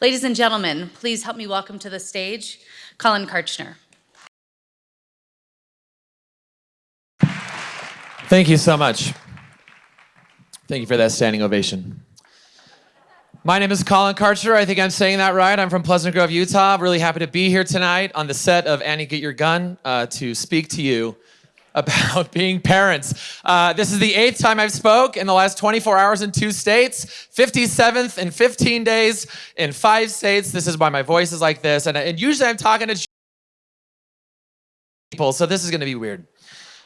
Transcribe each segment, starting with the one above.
Ladies and gentlemen, please help me welcome to the stage Collin Kartchner. Thank you so much. Thank you for that standing ovation. My name is Collin Kartchner. I think I'm saying that right. I'm from Pleasant Grove, Utah. Really happy to be here tonight on the set of Annie, Get Your Gun to speak to you about being parents. This is the 8th time I've spoke in the last 24 hours in 2 states, 57th in 15 days in 5 states. This is why my voice is like this. And usually I'm talking to people, so this is going to be weird.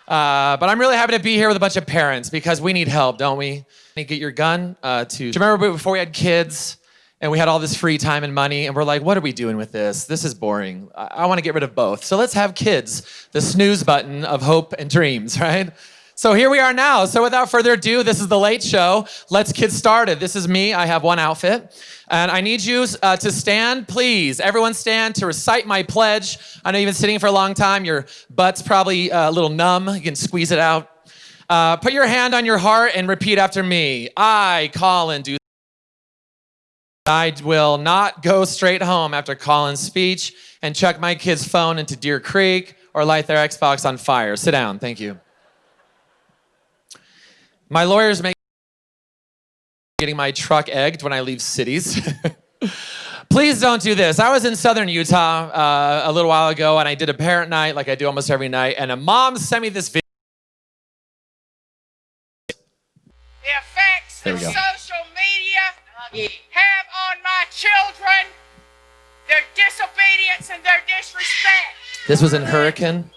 But I'm really happy to be here with a bunch of parents because we need help, don't we? Get your gun do you remember before we had kids and we had all this free time and money and we're like, what are we doing with this? This is boring. I want to get rid of both. So let's have kids, the snooze button of hope and dreams, right? So here we are now. So without further ado, this is The Late Show. Let's get started. This is me. I have one outfit. And I need you to stand, please. Everyone stand to recite my pledge. I know you've been sitting for a long time. Your butt's probably a little numb. You can squeeze it out. Put your hand on your heart and repeat after me. I, Collin, do. I will not go straight home after Collin's speech and chuck my kid's phone into Deer Creek or light their Xbox on fire. Sit down. Thank you. My lawyers make getting my truck egged when I leave cities. Please don't do this. I was in southern Utah a little while ago, and I did a parent night like I do almost every night, and a mom sent me this video. The effects that social media have on my children, their disobedience and their disrespect. This was in Hurricane.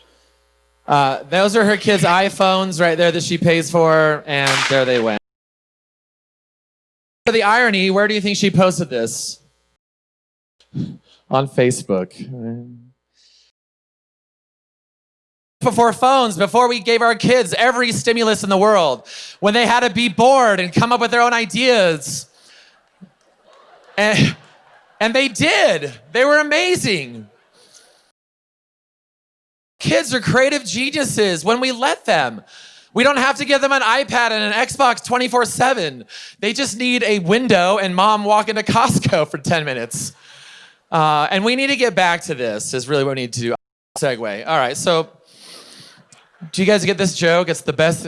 Those are her kids' iPhones right there that she pays for, and there they went. For the irony, where do you think she posted this? On Facebook. Before phones, before we gave our kids every stimulus in the world, when they had to be bored and come up with their own ideas. And they did. They were amazing. Kids are creative geniuses when we let them. We don't have to give them an iPad and an Xbox 24/7. They just need a window and mom walk into Costco for 10 minutes. And we need to get back to this is really what we need to do. Segue. All right, so do you guys get this joke? It's the best.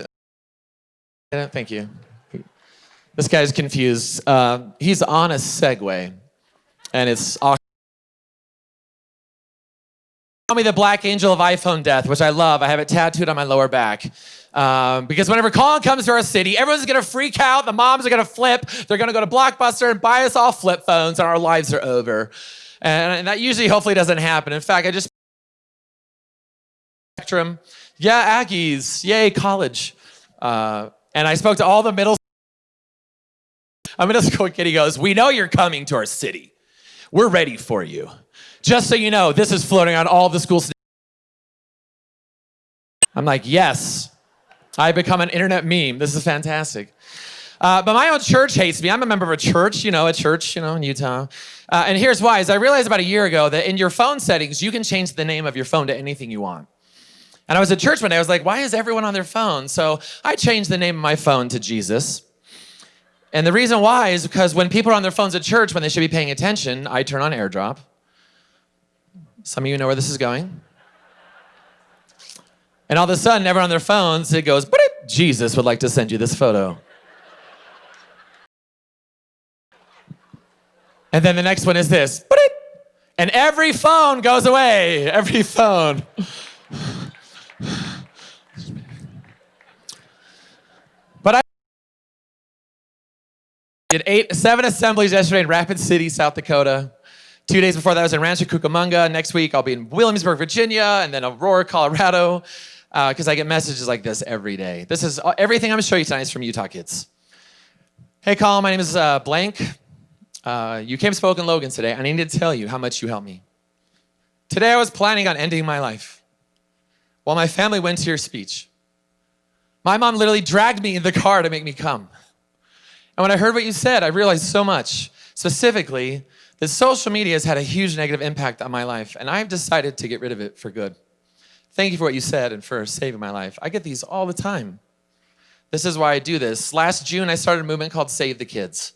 Thank you. This guy's confused. He's on a Segway, and it's awesome. Call me the Black Angel of iPhone death, which I love. I have it tattooed on my lower back. Because whenever Collin comes to our city, everyone's gonna freak out, the moms are gonna flip, they're gonna go to Blockbuster and buy us all flip phones, and our lives are over. And that usually, hopefully, doesn't happen. In fact, I just spectrum. Yeah, Aggies, yay, college. And I spoke to all the a middle school kid. He goes, we know you're coming to our city. We're ready for you. Just so you know, this is floating on all the schools. I'm like, yes, I become an internet meme. This is fantastic. But my own church hates me. I'm a member of a church, in Utah. And here's why. Is I realized about a year ago that in your phone settings, you can change the name of your phone to anything you want. And I was at church one day. I was like, why is everyone on their phone? So I changed the name of my phone to Jesus. And the reason why is because when people are on their phones at church, when they should be paying attention, I turn on AirDrop. Some of you know where this is going. And all of a sudden, everyone on their phones, it goes, Jesus would like to send you this photo. And then the next one is this. And every phone goes away. Every phone. But I did 7 assemblies yesterday in Rapid City, South Dakota. 2 days before that, I was in Rancho Cucamonga. Next week, I'll be in Williamsburg, Virginia, and then Aurora, Colorado, because I get messages like this every day. This is everything I'm going to show you tonight is from Utah Kids. Hey, Collin, my name is blank. You came spoke in Logan today. I need to tell you how much you helped me. Today, I was planning on ending my life while my family went to your speech. My mom literally dragged me in the car to make me come. And when I heard what you said, I realized so much. Specifically, that social media has had a huge negative impact on my life, and I've decided to get rid of it for good. Thank you for what you said and for saving my life. I get these all the time. This is why I do this. Last June, I started a movement called Save the Kids.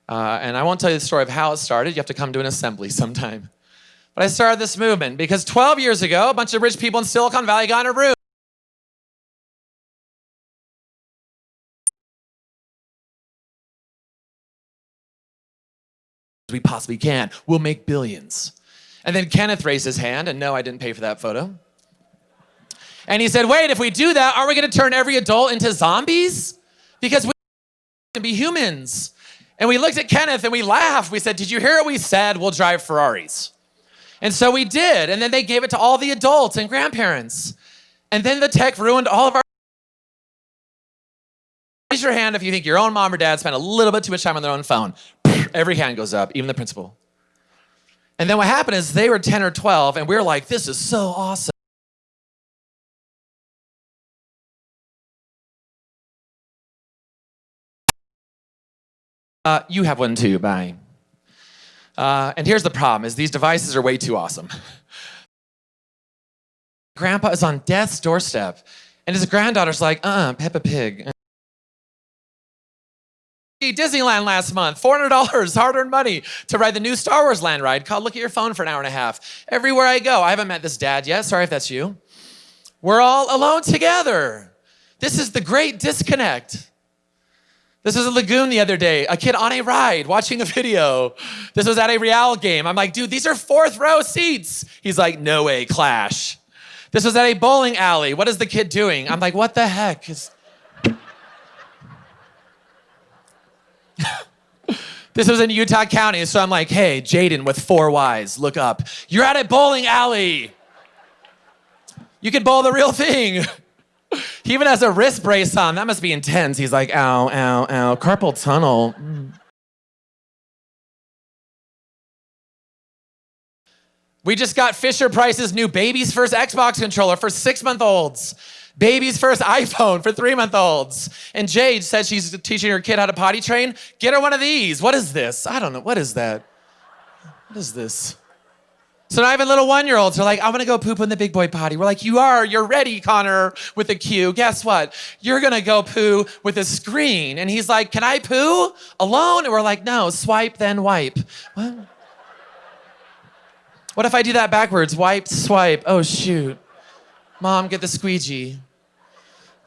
And I won't tell you the story of how it started. You have to come to an assembly sometime. But I started this movement because 12 years ago, a bunch of rich people in Silicon Valley got in a room. We possibly can. We'll make billions. And then Kenneth raised his hand, and no, I didn't pay for that photo. And he said, wait, if we do that, aren't we going to turn every adult into zombies? Because we can be humans. And we looked at Kenneth and we laughed. We said, did you hear what we said? We'll drive Ferraris. And so we did. And then they gave it to all the adults and grandparents. And then the tech ruined all of our... Raise your hand if you think your own mom or dad spent a little bit too much time on their own phone. Every hand goes up, even the principal. And then what happened is they were 10 or 12, and we were like, this is so awesome. You have one too, bye. And here's the problem, is these devices are way too awesome. Grandpa is on death's doorstep, and his granddaughter's like, Peppa Pig. Disneyland last month, $400 hard-earned money to ride the new Star Wars land ride called Look at Your Phone for an hour and a half. Everywhere I go, I haven't met this dad yet, sorry if that's you. We're all alone together. This is the great disconnect. This was a lagoon the other day, a kid on a ride watching a video. This was at a Real game. I'm like, dude, these are fourth row seats. He's like, no way, Clash. This was at a bowling alley. What is the kid doing? I'm like, what the heck? This was in Utah County, so I'm like, hey, Jaden with 4 Ys, look up. You're at a bowling alley. You can bowl the real thing. He even has a wrist brace on. That must be intense. He's like, ow, ow, ow, carpal tunnel. We just got Fisher-Price's new Baby's First Xbox controller for 6-month-olds. Baby's First iPhone for 3-month-olds. And Jade said she's teaching her kid how to potty train. Get her one of these. What is this? I don't know. What is that? What is this? So now even little 1-year-olds are like, I want to go poop in the big boy potty. We're like, you're ready, Connor, with a cue. Guess what? You're going to go poo with a screen. And he's like, can I poo alone? And we're like, no, swipe, then wipe. What? What if I do that backwards? Wipe, swipe. Oh, shoot. Mom, get the squeegee.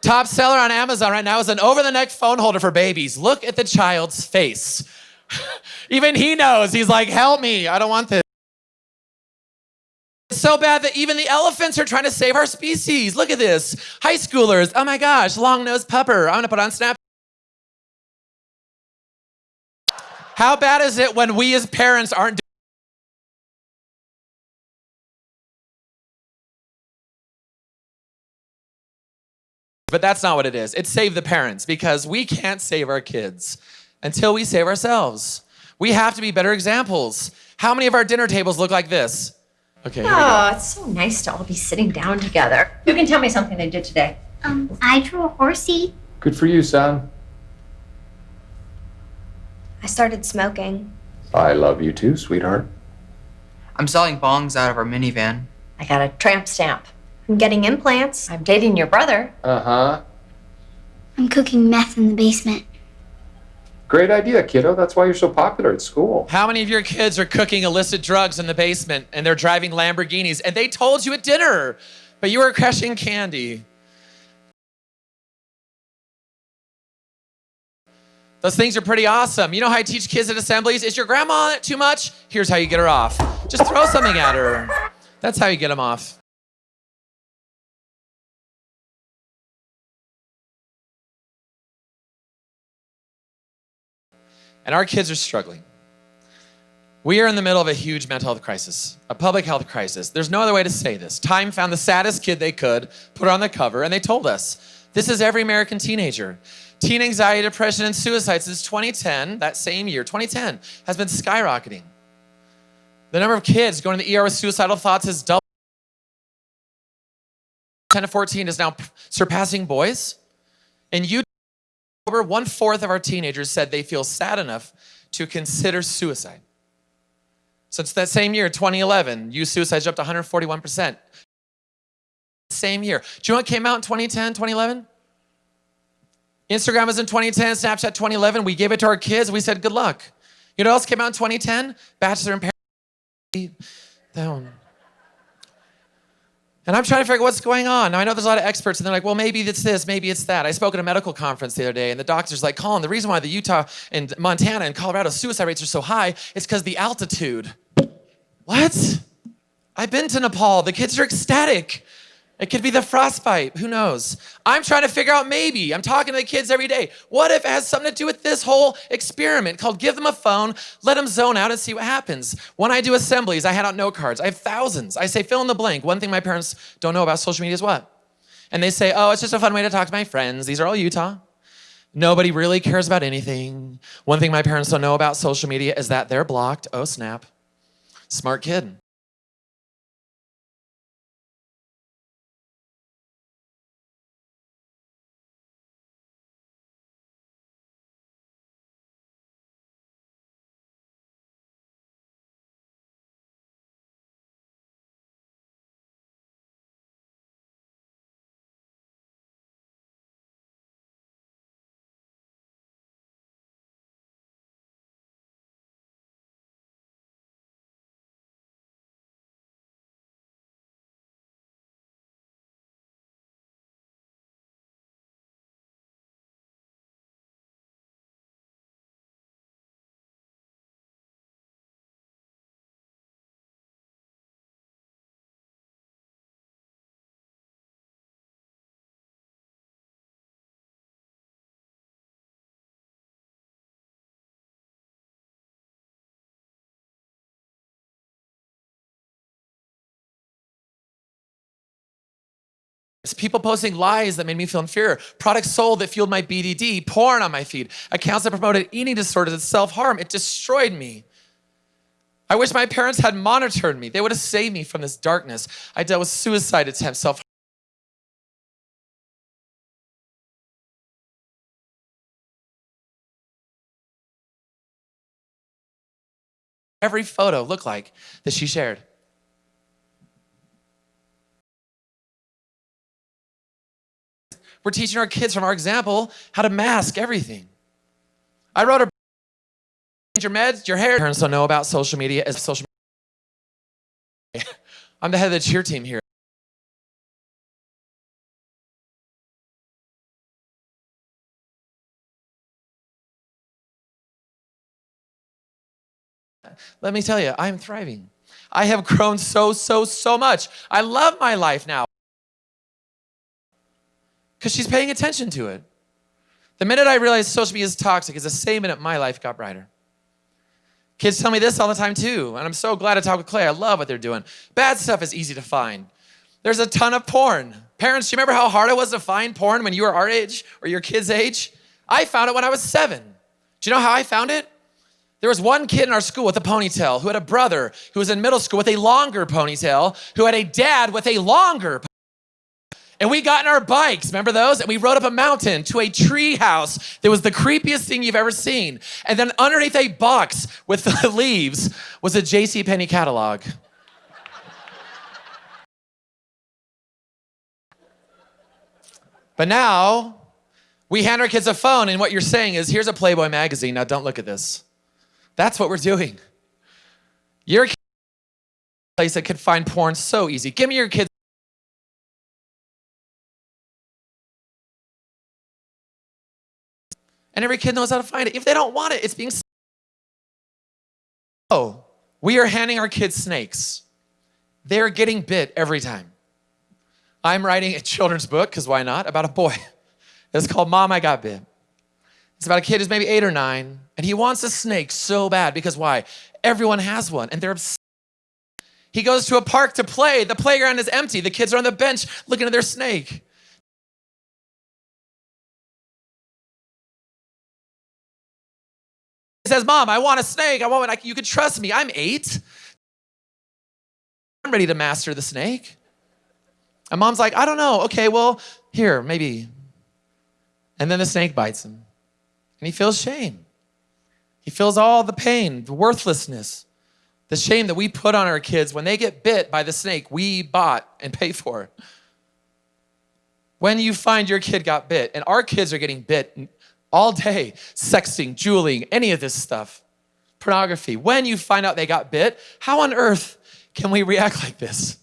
Top seller on Amazon right now is an over-the-neck phone holder for babies. Look at the child's face. Even he knows. He's like, help me. I don't want this. It's so bad that even the elephants are trying to save our species. Look at this. High schoolers. Oh my gosh, long-nosed pupper. I'm going to put on Snap. How bad is it when we as parents aren't doing... But that's not what it is. It's save the parents, because we can't save our kids until we save ourselves. We have to be better examples. How many of our dinner tables look like this? Okay, here we go. Oh, it's so nice to all be sitting down together. You can tell me something they did today. I drew a horsey. Good for you, son. I started smoking. I love you too, sweetheart. I'm selling bongs out of our minivan. I got a tramp stamp. I'm getting implants. I'm dating your brother. Uh-huh. I'm cooking meth in the basement. Great idea, kiddo. That's why you're so popular at school. How many of your kids are cooking illicit drugs in the basement and they're driving Lamborghinis and they told you at dinner, but you were crushing candy? Those things are pretty awesome. You know how I teach kids at assemblies? Is your grandma on it too much? Here's how you get her off. Just throw something at her. That's how you get them off. And our kids are struggling. We are in the middle of a huge mental health crisis, a public health crisis. There's no other way to say this. Time found the saddest kid they could, put her on the cover, and they told us, this is every American teenager. Teen anxiety, depression, and suicide since 2010, that same year, 2010, has been skyrocketing. The number of kids going to the ER with suicidal thoughts has doubled. 10 to 14 is now surpassing boys. In Utah, over 1/4 of our teenagers said they feel sad enough to consider suicide. Since that same year, 2011, youth suicide jumped 141%. Same year. Do you know what came out in 2010, 2011? Instagram was in 2010, Snapchat 2011. We gave it to our kids. We said, good luck. You know what else came out in 2010? Bachelor in Paradise. That one. And I'm trying to figure out what's going on. Now, I know there's a lot of experts, and they're like, well, maybe it's this, maybe it's that. I spoke at a medical conference the other day, and the doctor's like, Collin, the reason why the Utah and Montana and Colorado suicide rates are so high is because the altitude. What? I've been to Nepal. The kids are ecstatic. It could be the frostbite. Who knows? I'm trying to figure out maybe. I'm talking to the kids every day. What if it has something to do with this whole experiment called give them a phone, let them zone out and see what happens. When I do assemblies, I hand out note cards. I have thousands. I say fill in the blank. One thing my parents don't know about social media is what? And they say, oh, it's just a fun way to talk to my friends. These are all Utah. Nobody really cares about anything. One thing my parents don't know about social media is that they're blocked. Oh, snap. Smart kid. People posting lies that made me feel inferior, products sold that fueled my BDD, porn on my feed, accounts that promoted eating disorders and self-harm. It destroyed me. I wish my parents had monitored me. They would have saved me from this darkness. I dealt with suicide attempts, self-harm. Every photo looked like that she shared. We're teaching our kids from our example how to mask everything. I wrote a your meds, your hair. Parents don't know about social media as social media. I'm the head of the cheer team here. Let me tell you, I'm thriving. I have grown so much. I love my life now. Because she's paying attention to it. The minute I realized social media is toxic is the same minute my life got brighter. Kids tell me this all the time too, and I'm so glad to talk with Clay. I love what they're doing. Bad stuff is easy to find. There's a ton of porn. Parents, do you remember how hard it was to find porn when you were our age or your kid's age? I found it when I was 7. Do you know how I found it? There was one kid in our school with a ponytail who had a brother who was in middle school with a longer ponytail, who had a dad with a longer ponytail. And we got in our bikes, remember those? And we rode up a mountain to a tree house that was the creepiest thing you've ever seen. And then underneath a box with the leaves was a JCPenney catalog. But now, we hand our kids a phone, and what you're saying is, here's a Playboy magazine, now don't look at this. That's what we're doing. Your kid place that could find porn so easy. Give me your kids. And every kid knows how to find it. If they don't want it, it's being. Oh, we are handing our kids snakes. They're getting bit every time. I'm writing a children's book, because why not, about a boy. It's called Mom, I Got Bit. It's about a kid who's maybe 8 or 9, and he wants a snake so bad, because why? Everyone has one, and they're obsessed. He goes to a park to play. The playground is empty. The kids are on the bench looking at their snake. He says, Mom, I want a snake. I want one. You can trust me. I'm 8. I'm ready to master the snake. And Mom's like, I don't know. Okay, well, here, maybe. And then the snake bites him. And he feels shame. He feels all the pain, the worthlessness, the shame that we put on our kids when they get bit by the snake we bought and paid for. when you find your kid got bit, and our kids are getting bit all day, sexting, juuling, any of this stuff, pornography, when you find out they got bit, how on earth can we react like this?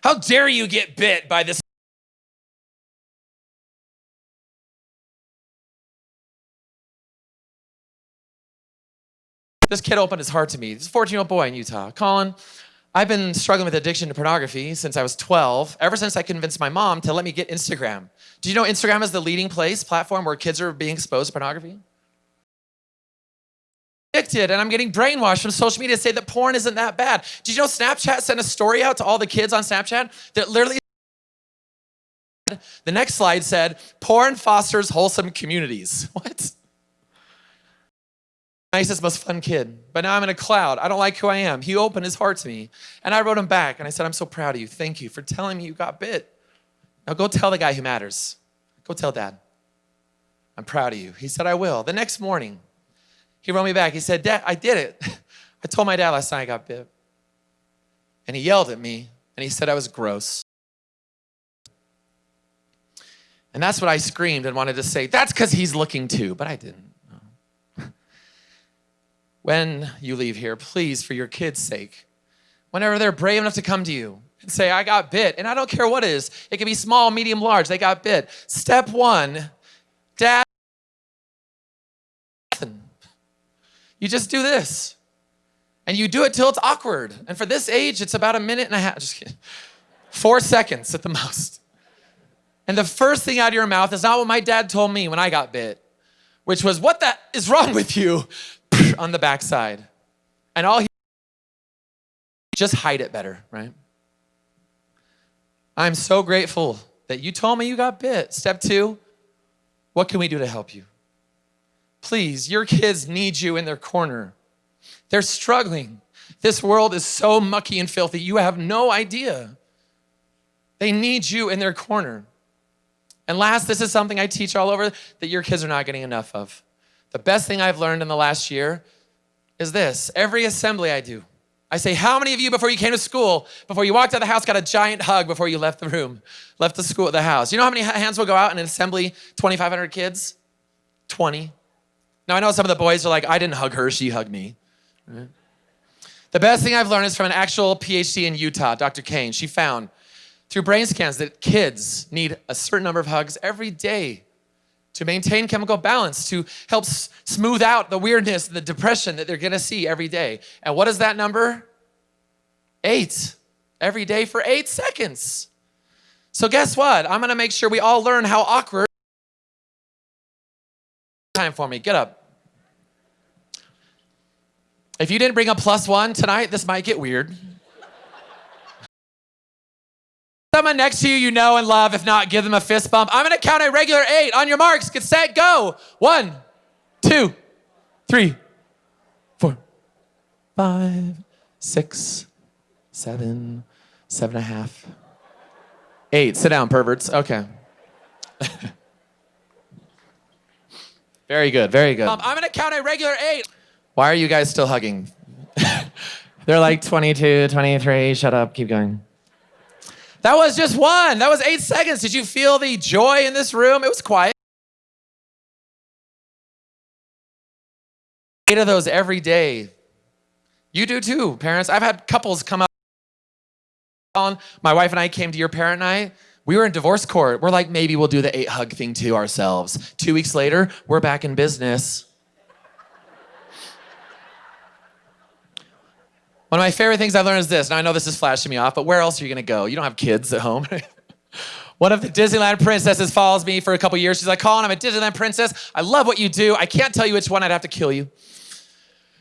How dare you get bit by this? This kid opened his heart to me. This 14-year-old boy in Utah. Collin, I've been struggling with addiction to pornography since I was 12, ever since I convinced my mom to let me get Instagram. Do you know Instagram is the leading platform where kids are being exposed to pornography? Addicted, and I'm getting brainwashed from social media to say that porn isn't that bad. Did you know Snapchat sent a story out to all the kids on Snapchat that literally, the next slide said, porn fosters wholesome communities. What? Nicest, most fun kid. But now I'm in a cloud. I don't like who I am. He opened his heart to me. And I wrote him back and I said, I'm so proud of you. Thank you for telling me you got bit. Now go tell the guy who matters. Go tell dad. I'm proud of you. He said, I will. The next morning, he wrote me back. He said, Dad, I did it. I told my dad last night I got bit. And he yelled at me and he said I was gross. And that's what I screamed and wanted to say, that's because he's looking too, but I didn't. When you leave here, please, for your kids' sake, whenever they're brave enough to come to you and say, I got bit, and I don't care what it is, it can be small, medium, large, they got bit. Step one, Dad, you just do this. And you do it till it's awkward. And for this age, it's about 1.5 minutes. Just kidding. 4 seconds at the most. And the first thing out of your mouth is not what my dad told me when I got bit, which was, what the is wrong with you? On the backside. And all he just hide it better, right? I'm so grateful that you told me you got bit. Step 2, what can we do to help you? Please, your kids need you in their corner. They're struggling. This world is so mucky and filthy, you have no idea. They need you in their corner. And last, this is something I teach all over that your kids are not getting enough of. The best thing I've learned in the last year is this. Every assembly I do, I say, how many of you before you came to school, before you walked out of the house, got a giant hug before you left the room, left the school, the house? You know how many hands will go out in an assembly, 2,500 kids? 20. Now I know some of the boys are like, I didn't hug her, she hugged me. Right? The best thing I've learned is from an actual PhD in Utah, Dr. Kane. She found through brain scans that kids need a certain number of hugs every day to maintain chemical balance, to help smooth out the weirdness, the depression that they're gonna see every day. And what is that number? 8. Every day for 8 seconds. So guess what? I'm gonna make sure we all learn how awkward. Time for me, get up. If you didn't bring a +1 tonight, this might get weird. Someone next to you you know and love. If not, give them a fist bump. I'm gonna count a regular 8. On your marks, get set, go. 1, 2, 3, 4, 5, 6, 7, 7.5, 8. Sit down, perverts. Okay. Very good, very good. I'm gonna count a regular 8. Why are you guys still hugging? They're like 22, 23, shut up, keep going. That was just 1. That was 8 seconds. Did you feel the joy in this room? It was quiet. 8 of those every day. You do too, parents. I've had couples come up. My wife and I came to your parent night. We were in divorce court. We're like, maybe we'll do the 8 hug thing to ourselves. 2 weeks later, we're back in business. One of my favorite things I've learned is this. Now, I know this is flashing me off, but where else are you going to go? You don't have kids at home. One of the Disneyland princesses follows me for a couple years. She's like, Collin, I'm a Disneyland princess. I love what you do. I can't tell you which one. I'd have to kill you.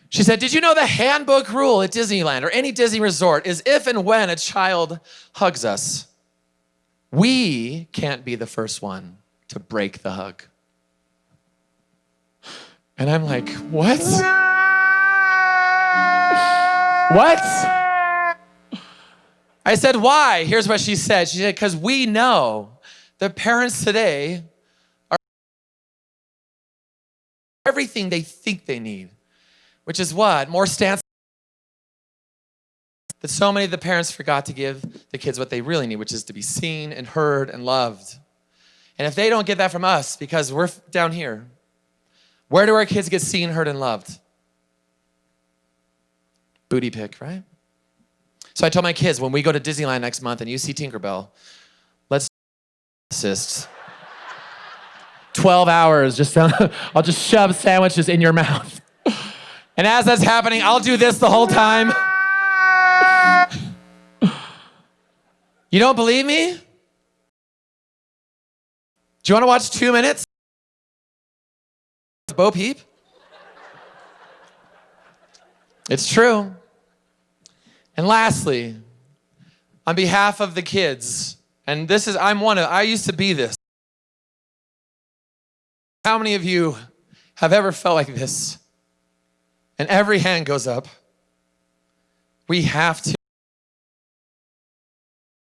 She said, did you know the handbook rule at Disneyland or any Disney resort is if and when a child hugs us, we can't be the first one to break the hug. And I'm like, what? What? I said, why? Here's what she said. She said, because we know that parents today are everything they think they need, which is what? More stance. that so many of the parents forgot to give the kids what they really need, which is to be seen and heard and loved. And if they don't get that from us, because we're down here, where do our kids get seen, heard, and loved? Booty pick, right? So I told my kids, when we go to Disneyland next month and you see Tinkerbell, let's assist. 12 hours, I'll just shove sandwiches in your mouth. And as that's happening, I'll do this the whole time. You don't believe me? Do you want to watch 2 minutes? Bo Peep? It's true. And lastly, on behalf of the kids, and I used to be this. How many of you have ever felt like this? And every hand goes up. We have to.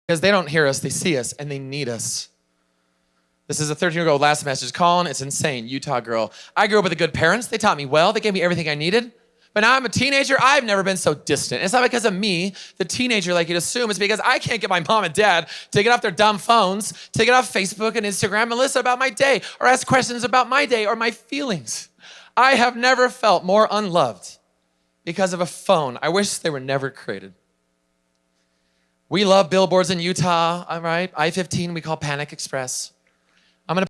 Because they don't hear us, they see us, and they need us. This is a 13-year-old last message. Collin, it's insane, Utah girl. I grew up with the good parents. They taught me well. They gave me everything I needed. But now I'm a teenager. I've never been so distant. It's not because of me, the teenager, like you'd assume. It's because I can't get my mom and dad to get off their dumb phones, to get off Facebook and Instagram and listen about my day or ask questions about my day or my feelings. I have never felt more unloved because of a phone. I wish they were never created. We love billboards in Utah, all right? I-15 we call Panic Express. I'm gonna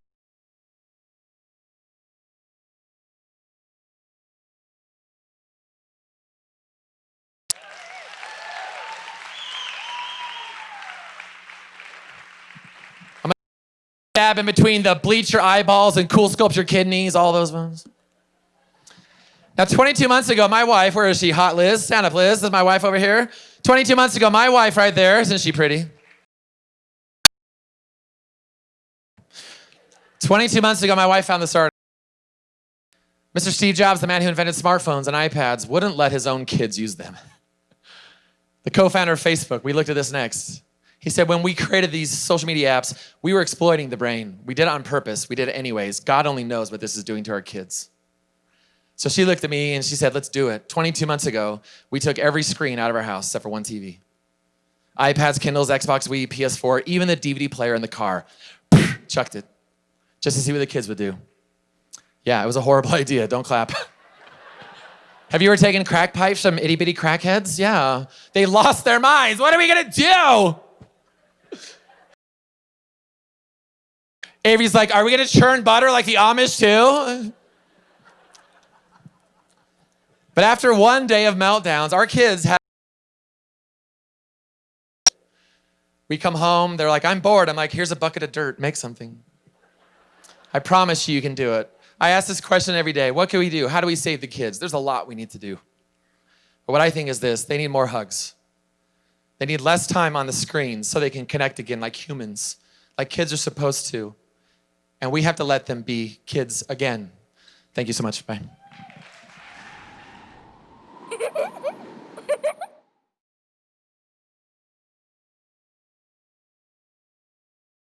stab in between the bleach your eyeballs and cool sculpt your kidneys, all those ones. Now, 22 months ago, my wife, where is she? Hot Liz, stand up Liz, this is my wife over here. 22 months ago, my wife right there, isn't she pretty? 22 months ago, my wife found this article. Mr. Steve Jobs, the man who invented smartphones and iPads, wouldn't let his own kids use them. The co-founder of Facebook, we looked at this next. He said, when we created these social media apps, we were exploiting the brain. We did it on purpose. We did it anyways. God only knows what this is doing to our kids. So she looked at me and she said, let's do it. 22 months ago, we took every screen out of our house except for one TV. iPads, Kindles, Xbox, Wii, PS4, even the DVD player in the car. Chucked it, just to see what the kids would do. Yeah, it was a horrible idea. Don't clap. Have you ever taken crack pipes from itty bitty crackheads? Yeah. They lost their minds. What are we gonna do? Avery's like, are we gonna churn butter like the Amish too? But after one day of meltdowns, our kids had. We come home, they're like, I'm bored. I'm like, here's a bucket of dirt, make something. I promise you can do it. I ask this question every day. What can we do? How do we save the kids? There's a lot we need to do. But what I think is this, they need more hugs. They need less time on the screen so they can connect again like humans, like kids are supposed to. And we have to let them be kids again. Thank you so much, bye.